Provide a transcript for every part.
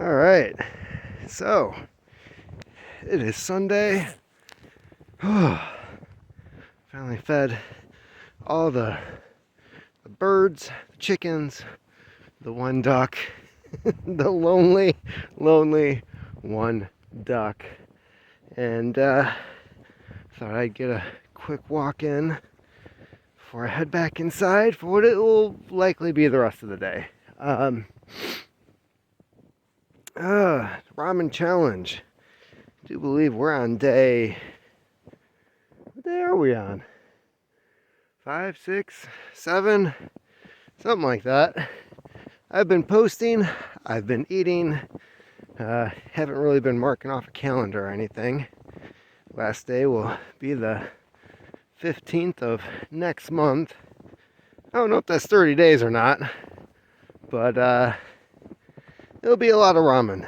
All right, so it is Sunday. Finally fed all the birds, the chickens, the one duck, the lonely one duck, and thought I'd get a quick walk in before I head back inside for what it will likely be the rest of the day. Ramen challenge. I do believe we're on day. What day are we on? 5, 6, 7, something like that. I've been posting, I've been eating, haven't really been marking off a calendar or anything. Last day will be the 15th of next month. I don't know if that's 30 days or not, but it'll be a lot of ramen.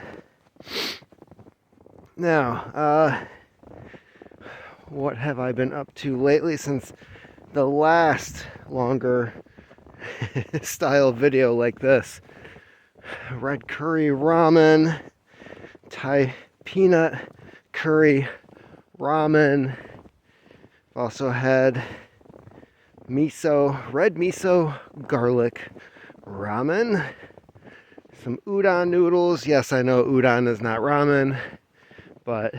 Now, what have I been up to lately since the last longer style video like this? Red curry ramen, Thai peanut curry ramen. I've also had red miso garlic ramen. Some udon noodles. Yes, I know udon is not ramen, but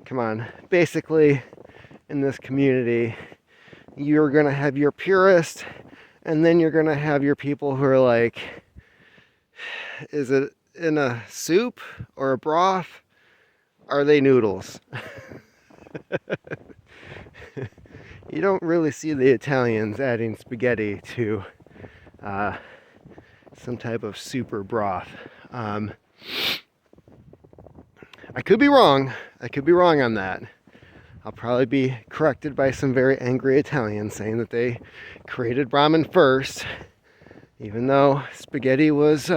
come on. Basically, in this community, you're going to have your purist, and then you're going to have your people who are like, is it in a soup or a broth? Are they noodles? You don't really see the Italians adding spaghetti to some type of soup or broth. I could be wrong. I could be wrong on that. I'll probably be corrected by some very angry Italians saying that they created ramen first, even though spaghetti was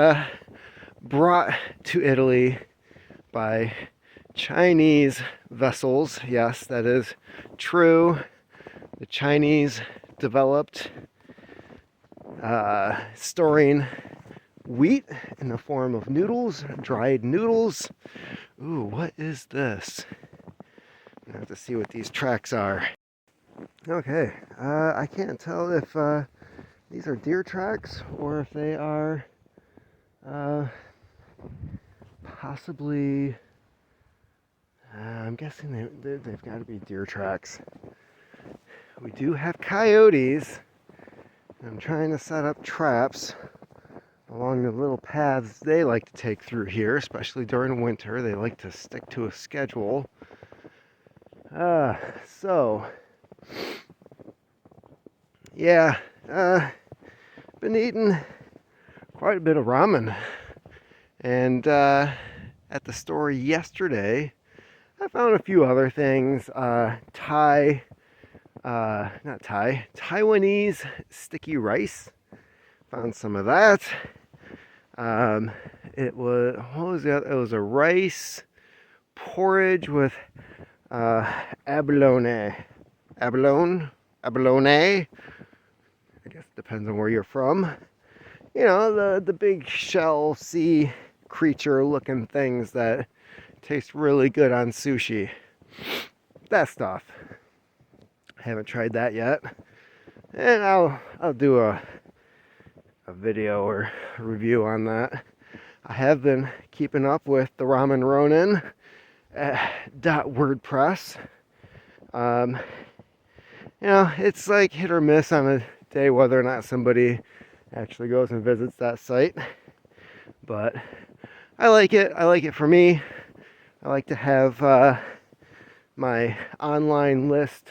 brought to Italy by Chinese vessels. Yes, that is true. The Chinese developed storing wheat in the form of noodles, dried noodles. Ooh, what is this? I have to see what these tracks are. Okay, I can't tell if these are deer tracks or if they are possibly. I'm guessing they've got to be deer tracks. We do have coyotes. I'm trying to set up traps along the little paths they like to take through here, especially during winter. They like to stick to a schedule. So, yeah, been eating quite a bit of ramen. And at the store yesterday, I found a few other things. Taiwanese sticky rice. Found some of that. It was, what was the other? It was a rice porridge with abalone. Abalone? I guess it depends on where you're from. You know, the big shell sea creature looking things that taste really good on sushi. That stuff. Haven't tried that yet. And I'll do a video or review on that. I have been keeping up with the Ramen Ronin .wordpress. You know, it's like hit or miss on a day whether or not somebody actually goes and visits that site. But I like it. I like it for me. I like to have my online list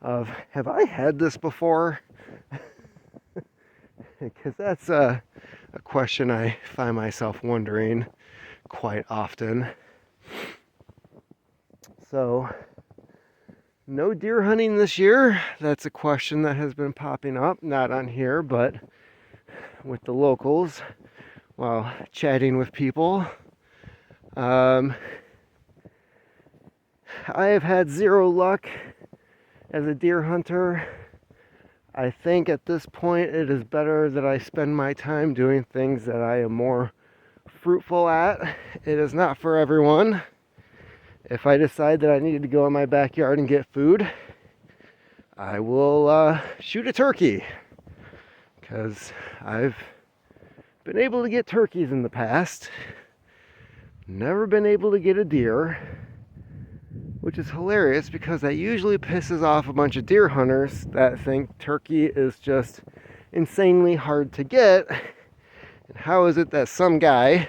of, have I had this before? Because that's a question I find myself wondering quite often. So, no deer hunting this year. That's a question that has been popping up, not on here, but with the locals while chatting with people. I have had zero luck as a deer hunter. I think at this point it is better that I spend my time doing things that I am more fruitful at. It is not for everyone. If I decide that I need to go in my backyard and get food, I will shoot a turkey, because I've been able to get turkeys in the past. Never been able to get a deer, which is hilarious because that usually pisses off a bunch of deer hunters that think turkey is just insanely hard to get. And how is it that some guy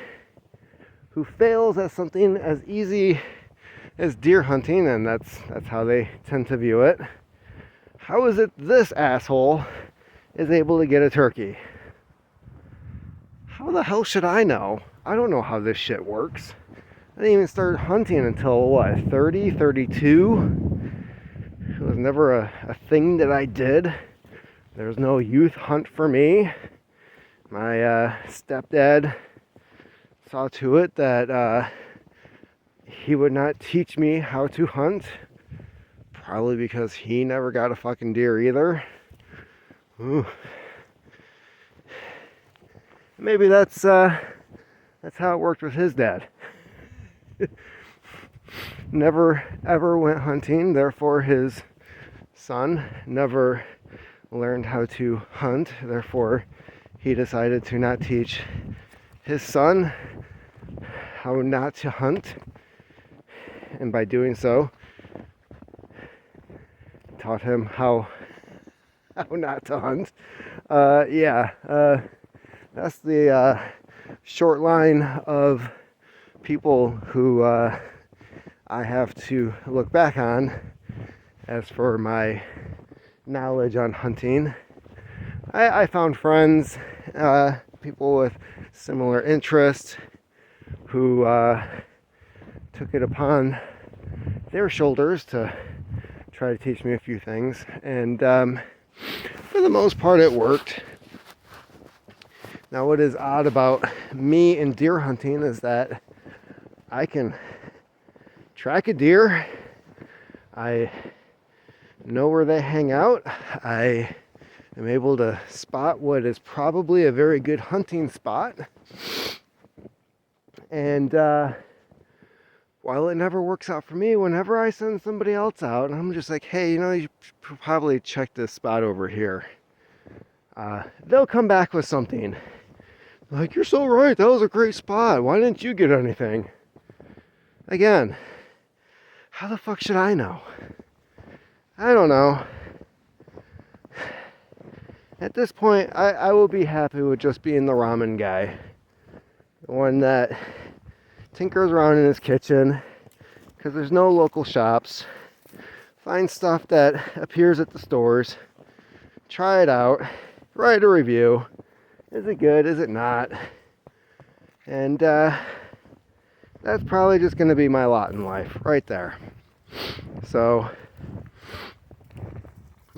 who fails at something as easy as deer hunting, and that's how they tend to view it, how is it this asshole is able to get a turkey? How the hell should I know? I don't know how this shit works. I didn't even start hunting until, 30, 32? It was never a thing that I did. There was no youth hunt for me. My stepdad saw to it that he would not teach me how to hunt. Probably because he never got a fucking deer either. Ooh. Maybe that's how it worked with his dad. Never ever went hunting, therefore his son never learned how to hunt, therefore he decided to not teach his son how not to hunt, and by doing so taught him how not to hunt. That's the short line of people who I have to look back on as for my knowledge on hunting. I found friends, people with similar interests, who took it upon their shoulders to try to teach me a few things, and for the most part it worked. Now, what is odd about me and deer hunting is that I can track a deer. I know where they hang out. I am able to spot what is probably a very good hunting spot. And while it never works out for me, whenever I send somebody else out, I'm just like, hey, you should probably check this spot over here. They'll come back with something. Like, you're so right, that was a great spot. Why didn't you get anything? Again, how the fuck should I know? I don't know. At this point, I will be happy with just being the ramen guy. The one that tinkers around in his kitchen, because there's no local shops. Find stuff that appears at the stores. Try it out. Write a review. Is it good? Is it not? And that's probably just going to be my lot in life, right there. So,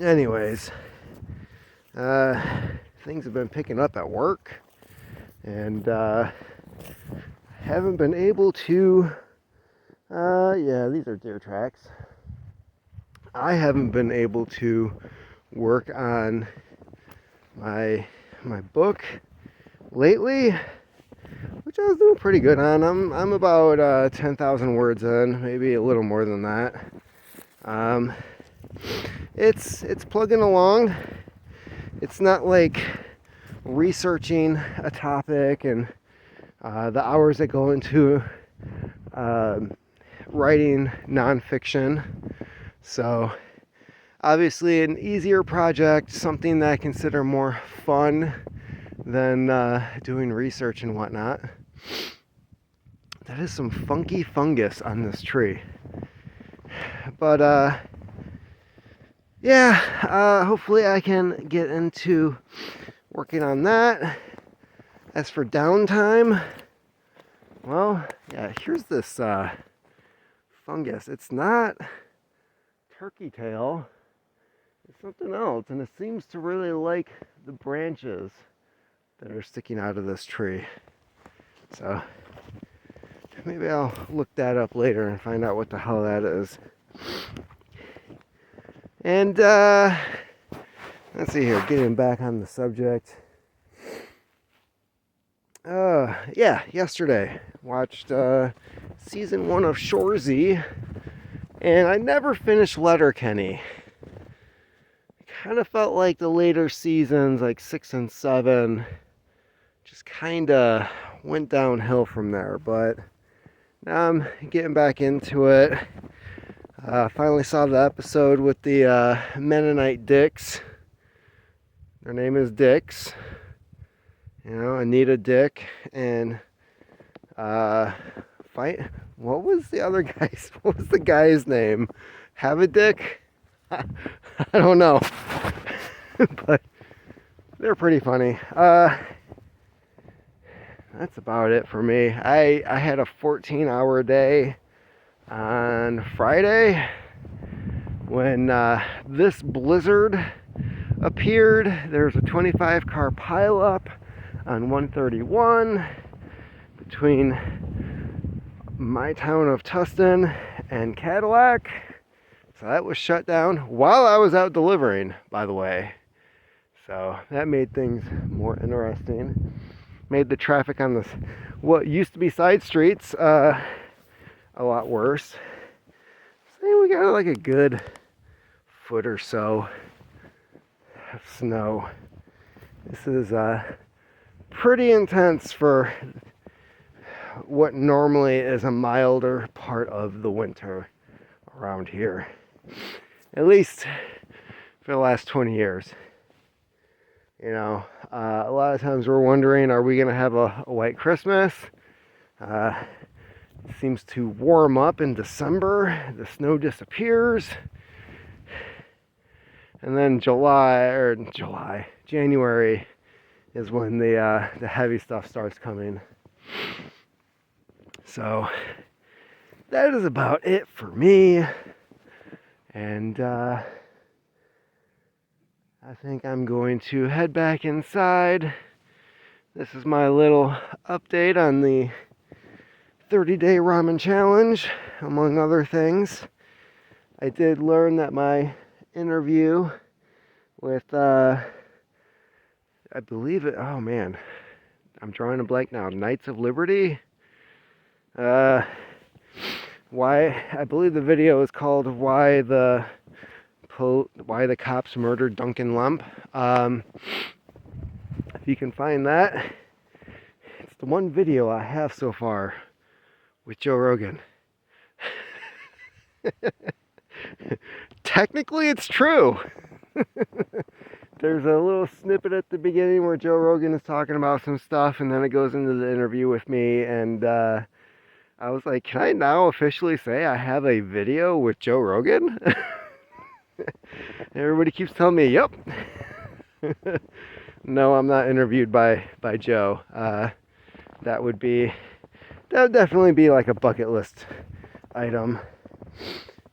anyways, things have been picking up at work, and haven't been able to, these are deer tracks. I haven't been able to work on my book lately, which I was doing pretty good on. I'm about 10,000 words in, maybe a little more than that. It's plugging along. It's not like researching a topic and the hours that go into writing nonfiction. So obviously an easier project, something that I consider more fun than doing research and whatnot. That is some funky fungus on this tree. But hopefully I can get into working on that. As for downtime, well, here's this fungus. It's not turkey tail. It's something else, and it seems to really like the branches that are sticking out of this tree. So maybe I'll look that up later and find out what the hell that is. And let's see here, getting back on the subject. Yeah, yesterday watched season 1 of Shorzy, and I never finished Letterkenny. Kind of felt like the later seasons, like 6 and 7, just kind of went downhill from there. But now I'm getting back into it. Finally saw the episode with the Mennonite Dicks. Their name is Dicks. You know, Anita Dick and what was the other guy's? What was the guy's name? Have a Dick? I don't know, but they're pretty funny. That's about it for me. I had a 14-hour day on Friday when this blizzard appeared. There's a 25-car pileup on 131 between my town of Tustin and Cadillac. So that was shut down while I was out delivering, by the way. So that made things more interesting. Made the traffic on this, what used to be side streets, a lot worse. So we got like a good foot or so of snow. This is pretty intense for what normally is a milder part of the winter around here. At least for the last 20 years. You know, a lot of times we're wondering, are we going to have a white Christmas? It seems to warm up in December. The snow disappears. And then January is when the heavy stuff starts coming. So that is about it for me. And I think I'm going to head back inside. This is my little update on the 30-day ramen challenge, among other things. I did learn that my interview with, I believe it, oh man, I'm drawing a blank now, Knights of Liberty? I believe the video is called Why the Cops Murdered Duncan Lump. If you can find that, it's the one video I have so far with Joe Rogan. Technically, it's true. There's a little snippet at the beginning where Joe Rogan is talking about some stuff, and then it goes into the interview with me, and I was like, can I now officially say I have a video with Joe Rogan? Everybody keeps telling me, yep. No, I'm not interviewed by Joe. That would definitely be like a bucket list item.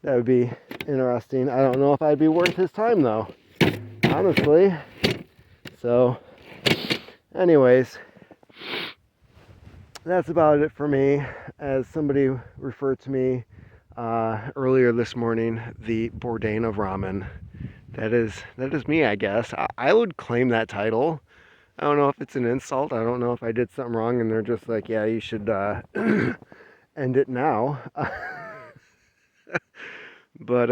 That would be interesting. I don't know if I'd be worth his time though, honestly. So, anyways, that's about it for me. As somebody referred to me earlier this morning, the Bourdain of ramen. That is me, I guess. I would claim that title. I don't know if it's an insult. I don't know if I did something wrong and they're just like, yeah, you should end it now. But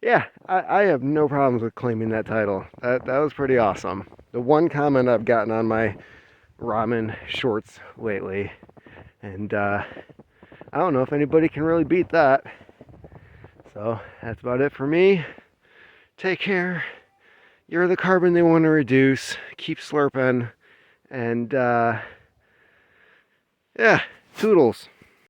yeah, I have no problems with claiming that title. That was pretty awesome. The one comment I've gotten on my ramen shorts lately, and I don't know if anybody can really beat that. So that's about it for me. Take care. You're the carbon they want to reduce. Keep slurping. And yeah, toodles.